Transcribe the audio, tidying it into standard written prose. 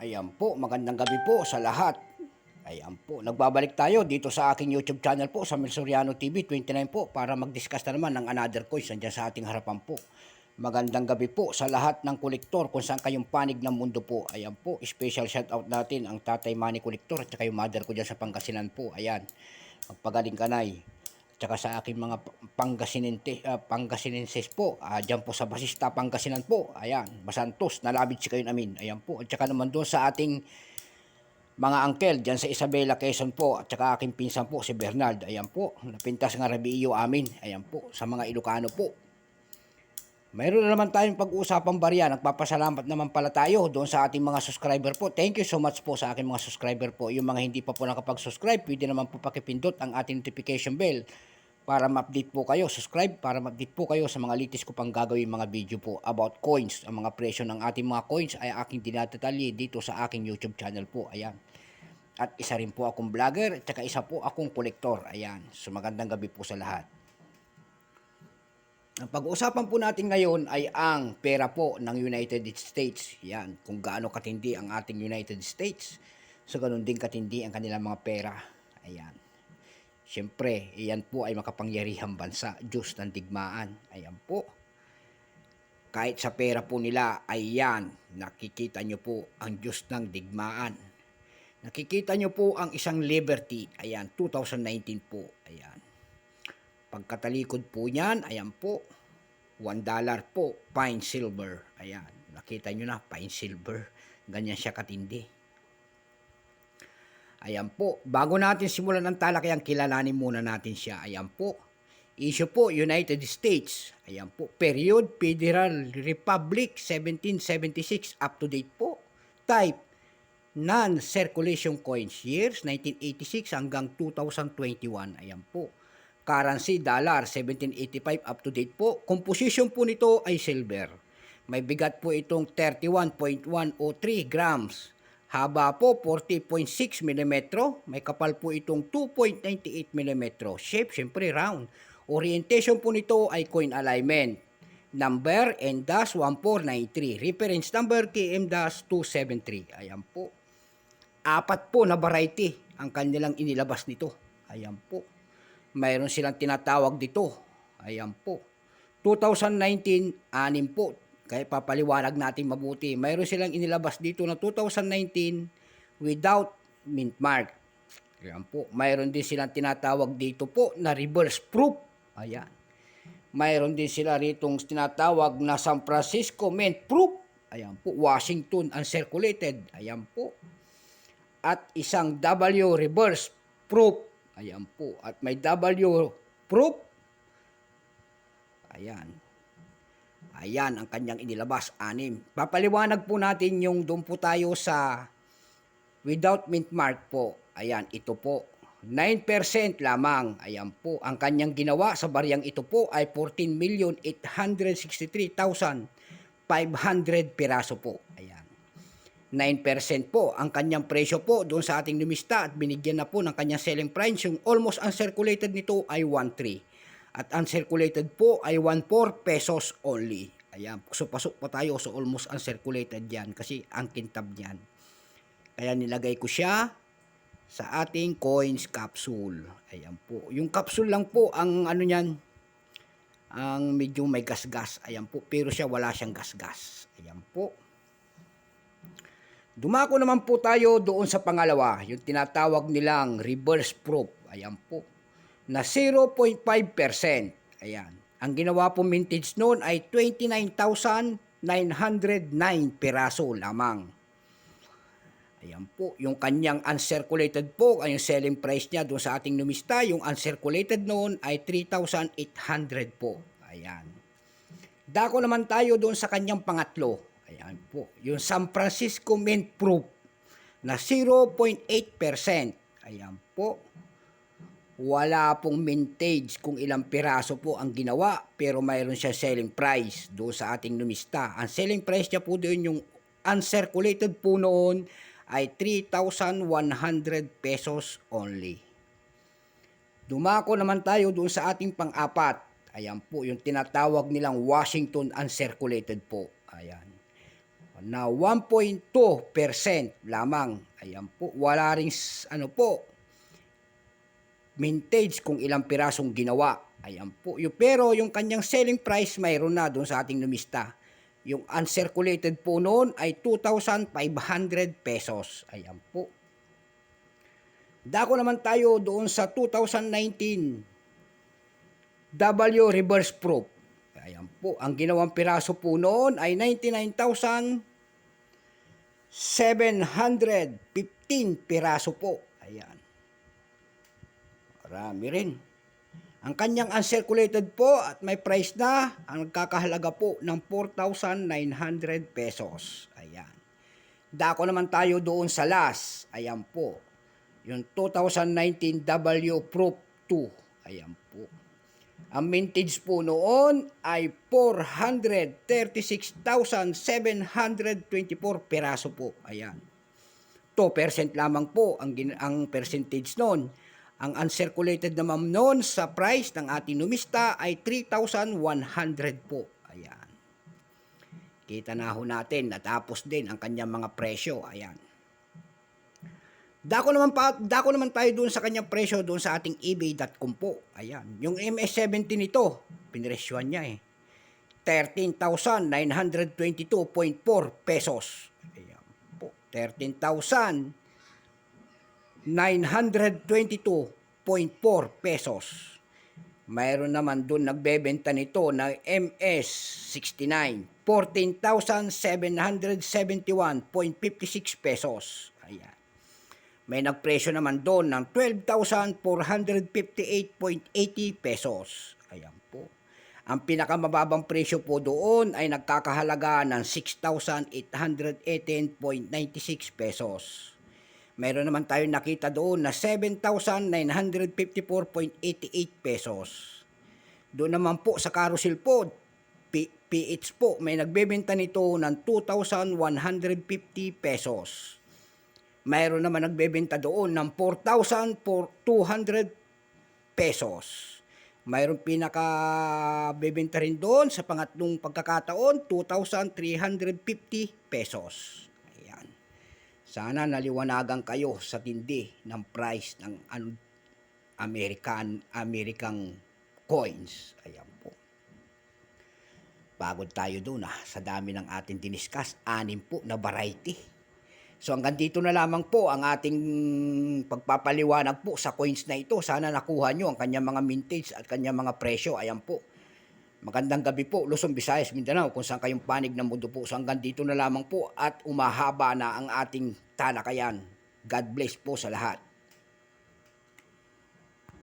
Ayan po, magandang gabi po sa lahat. Ayan po, nagbabalik tayo dito sa aking YouTube channel po sa Mel Soriano TV 29 po para mag-discuss na naman ng another coins nandiyan sa ating harapan po. Magandang gabi po sa lahat ng kolektor kung saan kayong panig ng mundo po. Ayan po, special shout out natin ang Tatay Manny Kolektor at saka yung mother ko dyan sa Pangasinan po. Ayan, magpagaling kanay. Tsaka sa aking mga Pangasinenses po, dyan po sa Basista, Pangasinan po, ayan, Basantos, nalabit si kayo namin, ayan po, at saka naman doon sa ating mga uncle, dyan sa Isabela, Quezon po, at saka aking pinsan po, si Bernard, ayan po, napintas nga Rabiyo amin, ayan po, sa mga Ilocano po. Mayroon na naman tayong pag-uusapang barya. Nagpapasalamat naman pala tayo doon sa ating mga subscriber po. Thank you so much po sa aking mga subscriber po. Yung mga hindi pa po nakapag-subscribe, pwede naman po pakipindot ang ating notification bell para ma-update po kayo. Subscribe para ma-update po kayo sa mga latest ko pang gagawin mga video po about coins. Ang mga presyo ng ating mga coins ay aking dinadetalye dito sa aking YouTube channel po. Ayan. At isa rin po akong vlogger at saka isa po akong kolektor. Ayan. So magandang gabi po sa lahat. Ang pag-uusapan po natin ngayon ay ang pera po ng United States. Yan, kung gaano katindi ang ating United States. So, ganun din katindi ang kanilang mga pera. Ayan. Siyempre, iyan po ay makapangyarihang bansa, Diyos ng digmaan. Ayan po. Kahit sa pera po nila, ayan, nakikita nyo po ang Diyos ng digmaan. Nakikita nyo po ang isang liberty. Ayan, 2019 po. Ayan. Pagkatalikod po niyan, ayan po, $1 po, fine silver. Ayan, nakita nyo na, fine silver. Ganyan siya katindi. Ayan po, bago natin simulan ang talakayan, kilalanin muna natin siya. Ayan po, issue po, United States. Ayan po, period, Federal Republic, 1776, up to date po. Type, non-circulation coins, years, 1986 hanggang 2021. Ayan po. Currency, dollar, 1785 up to date po. Composition po nito ay silver. May bigat po itong 31.103 grams. Haba po 40.6 mm. May kapal po itong 2.98 mm. Shape, syempre round. Orientation po nito ay coin alignment. Number N-1493. Reference number KM-273. Ayan po. 4 po na variety ang kanilang inilabas nito. Ayan po. Mayroon silang tinatawag dito. Ayan po. 2019, 6 po. Kaya papaliwanag natin mabuti. Mayroon silang inilabas dito na 2019 without mint mark. Ayan po. Mayroon din silang tinatawag dito po na reverse proof. Ayan. Mayroon din sila ritong tinatawag na San Francisco mint proof. Ayan po. Washington uncirculated. Ayan po. At isang W reverse proof. Ayan po. At may W proof. Ayan. Ayan ang kanyang inilabas, 6. Papaliwanag po natin yung doon po tayo sa without mint mark po. Ayan, ito po. 9% lamang. Ayan po. Ang kanyang ginawa sa bariyang ito po ay 14,863,500 piraso po. Ayan. 9% po ang kanyang presyo po doon sa ating lumista at binigyan na po ng kanyang selling price. Yung almost uncirculated nito ay 1.3 at uncirculated po ay 1.4 pesos only. Ayan, so pasok pa tayo sa almost uncirculated yan kasi ang kintab niyan. Kaya nilagay ko siya sa ating coins capsule. Ayan po. Yung capsule lang po ang ano niyan, ang medyo may gasgas. Ayan po, pero siya wala siyang gasgas. Ayan po. Dumako naman po tayo doon sa pangalawa, yung tinatawag nilang reverse proof. Ayan po. Na 0.5%. Ayan. Ang ginawa po mintage noon ay 29,909 piraso lamang. Ayan po. Yung kanyang uncirculated po, ay yung selling price niya doon sa ating numista, yung uncirculated noon ay 3,800 po. Ayan. Dako naman tayo doon sa kanyang pangatlo. Ayan po. Yung San Francisco mint proof na 0.8%. Ayan po. Wala pong mintage kung ilang piraso po ang ginawa, pero mayroon siya selling price doon sa ating numista. Ang selling price niya po doon, yung uncirculated po noon ay 3,100 pesos only. Dumako naman tayo doon sa ating pang-apat. Ayan po, yung tinatawag nilang Washington uncirculated po. Ayan. na 1.2% lamang. Ayan po, wala ring ano po, mintage kung ilang pirasong ginawa. Ayan po. Pero yung kanyang selling price mayroon na doon sa ating numista. Yung uncirculated po noon ay 2,500 pesos. Ayan po. Dako naman tayo doon sa 2019 W reverse proof. Ayan po. Ang ginawang piraso po noon ay 99,715 piraso po. Ayan. Marami rin. Ang kanyang uncirculated po at may price na, ang nagkakahalaga po ng 4,900 pesos. Ayan. Dako naman tayo doon sa last. Ayan po. Yung 2019 W Proof 2. Ayan po. Ang mintage po noon ay 436,724 peraso po. Ayan. 2% lamang po ang percentage noon. Ang uncirculated naman noon sa price ng ating numista ay 3,100 po. Ayan. Kita na ho natin, natapos din ang kanyang mga presyo. Ayan. Dako naman tayo doon sa kanyang presyo doon sa ating ebay.com po. Ayan. Yung MS-17 nito, pinresyohan niya 13,922.4 pesos. Ayan po. 13,922.4 pesos. Mayroon naman doon nagbebenta nito ng MS-69. 14,771.56 pesos. Ayan. May nagpresyo naman doon ng 12,458.80 pesos. Ayan po. Ang pinakamababang presyo po doon ay nagkakahalaga ng 6,818.96 pesos. Mayroon naman tayo nakita doon na 7,954.88 pesos. Doon naman po sa carousel po, PH po, may nagbebenta nito ng 2,150 pesos. Mayroon naman nagbebenta doon ng 4,200 pesos. Mayroon pinakabebenta rin doon sa pangatlong pagkakataon, 2,350 pesos. Ayan. Sana naliwanagan kayo sa tindi ng price ng American coins. Ayan po. Pagod tayo doon sa dami ng ating diniscuss, 6 po na variety. So hanggang dito na lamang po ang ating pagpapaliwanag po sa coins na ito. Sana nakuha nyo ang kanyang mga mintage at kanyang mga presyo. Ayan po. Magandang gabi po, Luzon, Visayas, Mindanao, kung saan kayong panig ng mundo po. So hanggang dito na lamang po at umahaba na ang ating talakayan. God bless po sa lahat.